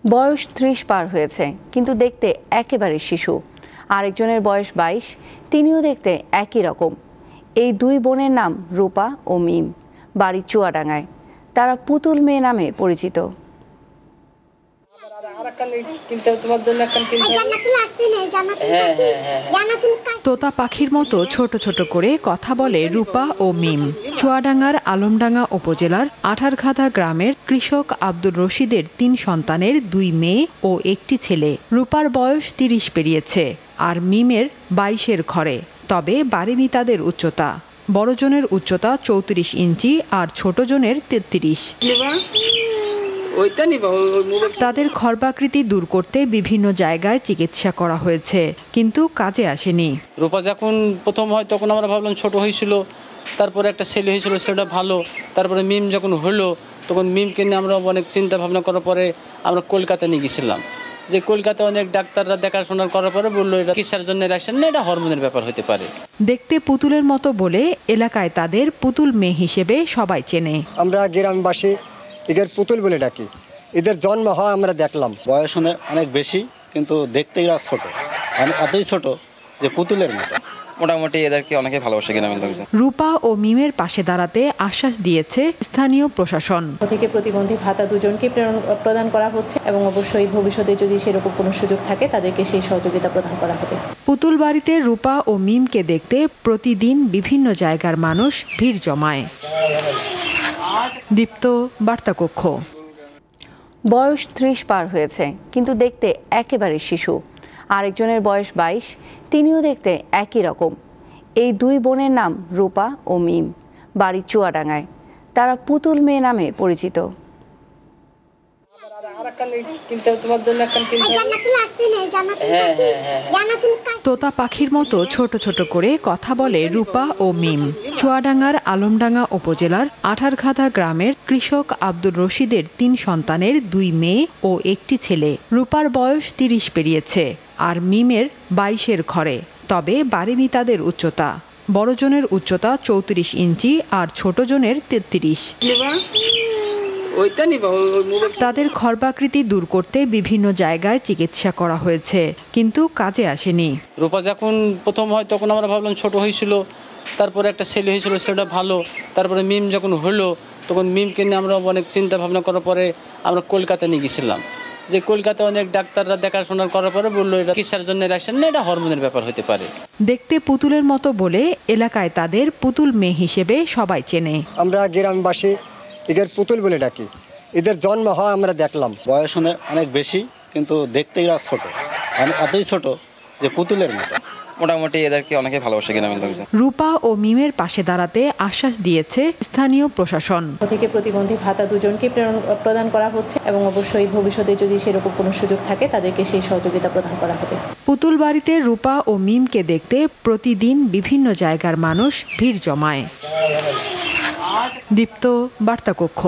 বয়স ৩০ পার হয়েছে, কিন্তু দেখতে একেবারে শিশু। আরেকজনের বয়স ২২, তিনিও দেখতে একই রকম। এই দুই বোনের নাম রূপা ও মিম, বাড়ি চুয়াডাঙ্গায়। তারা পুতুল মেয়ে নামে পরিচিত। তোতা পাখির মতো ছোট ছোট করে কথা বলে রূপা ও মিম। চুয়াডাঙ্গার আলমডাঙ্গা উপজেলার আঠারঘাদা গ্রামের কৃষক আব্দুর রশিদের ৩ সন্তানের ২ মেয়ে ও একটি ছেলে। রূপার বয়স ৩০ পেরিয়েছে, আর মিমের ২২-এর ঘরে। তবে বাড়েনি তাদের উচ্চতা। বড়জনের উচ্চতা ৩৪ ইঞ্চি আর ছোটজনের ৩৩। তাদের খর্বাকৃতি দূর করতে বিভিন্ন জায়গায় চিকিৎসা করা হয়েছে, কিন্তু কাজে আসেনি। রূপা যখন প্রথম হয় তখন আমরা ভাবলাম ছোট হয়েছিল, তারপরে একটা ছেলে হয়েছিল, ছেলেটা ভালো। তারপরে মিম যখন হলো তখন মিমকে নিয়ে আমরা অনেক চিন্তা ভাবনা করার পরে আমরা কলকাতা নিয়ে গেছিলাম। যে কলকাতায় অনেক ডাক্তাররা দেখাশোনা করার পরে বললো এটা চিকিৎসার জন্য রাখছেন না, এটা হরমোনের ব্যাপার হতে পারে। দেখতে পুতুলের মতো বলে এলাকায় তাদের পুতুল মেয়ে হিসেবে সবাই চেনে। আমরা গ্রামবাসী এদের পুতুল বলে ডাকি। এদের জন্ম হয় আমরা দেখলাম। বয়স অনেক বেশি, কিন্তু দেখতে এরা ছোট, মানে এতই ছোট যে পুতুলের মতো। মোটামুটি এদেরকে অনেকে ভালোবাসে গ্রামের লোকজন। রূপা ও মিমের পাশে দাঁড়াতে আশ্বাস দিয়েছে স্থানীয় প্রশাসন। থেকে প্রতিবন্ধী ভাতা দুজনকে প্রদান করা হচ্ছে এবং অবশ্যই ভবিষ্যতে যদি সেরকম কোনো সুযোগ থাকে তাদেরকে সেই সহযোগিতা প্রদান করা হবে। পুতুল বাড়িতে রূপা ও মিমকে দেখতে প্রতিদিন বিভিন্ন জায়গার মানুষ ভিড় জমায়। দীপ্ত, বার্তাকক্ষ। বয়স ৩০ পার হয়েছে, কিন্তু দেখতে একেবারে শিশু। আরেকজনের বয়স ২২, তিনিও দেখতে একই রকম। এই দুই বোনের নাম রূপা ও মিম, বাড়ি চুয়াডাঙ্গায়। তারা পুতুল মেয়ে নামে পরিচিত। তোতা পাখির মতো ছোট ছোট করে কথা বলে রূপা ও মিম। চুয়াডাঙ্গার আলমডাঙ্গা উপজেলার আঠারঘাদা গ্রামের কৃষক আব্দুর রশিদের ৩ সন্তানের ২ মেয়ে ও একটি ছেলে। রূপার বয়স ৩০ পেরিয়েছে, আর মিমের ২২-এর ঘরে। তবে বাড়েনি তাদের উচ্চতা। বড়জনের উচ্চতা ৩৪ ইঞ্চি আর ছোটজনের ৩৩। তাদের খর্বাকৃতি দূর করতে বিভিন্ন জায়গায় চিকিৎসা করা হয়েছে, কিন্তু কাজে আসেনি। রূপা যখন প্রথম হয় তখন আমরা ভাবলাম ছোট হয়েছিল, তারপরে একটা ছেলে হয়েছিল, ছেলেটা ভালো। তারপরে মিম যখন হলো তখন মিমকে নিয়ে আমরা অনেক চিন্তা ভাবনা করার পরে আমরা কলকাতা নিয়ে গেছিলাম। যে কলকাতায় অনেক ডাক্তাররা দেখাশোনা করার পরে বললো এটা চিকিৎসার জন্য রাখছেন না, এটা হরমোনের ব্যাপার হতে পারে। দেখতে পুতুলের মতো বলে এলাকায় তাদের পুতুল মেয়ে হিসেবে সবাই চেনে। আমরা গ্রামবাসী এদের পুতুল বলে ডাকি। এদের জন্ম হয় আমরা দেখলাম। বয়স অনেক বেশি, কিন্তু দেখতে এরা ছোট, মানে এতই ছোট যে পুতুলের মতো। মোটামুটি এদেরকে অনেকে ভালোবাসে গ্রামের লোকজন। রূপা ও মিমের পাশে দাঁড়াতে আশ্বাস দিয়েছে স্থানীয় প্রশাসন। থেকে প্রতিবন্ধী ভাতা দুজনকে প্রদান করা হচ্ছে এবং অবশ্যই ভবিষ্যতে যদি সেরকম কোনো সুযোগ থাকে তাদেরকে সেই সহযোগিতা প্রদান করা হবে। পুতুল বাড়িতে রূপা ও মিমকে দেখতে প্রতিদিন বিভিন্ন জায়গার মানুষ ভিড় জমায়। দীপ্ত, বার্তাকক্ষ।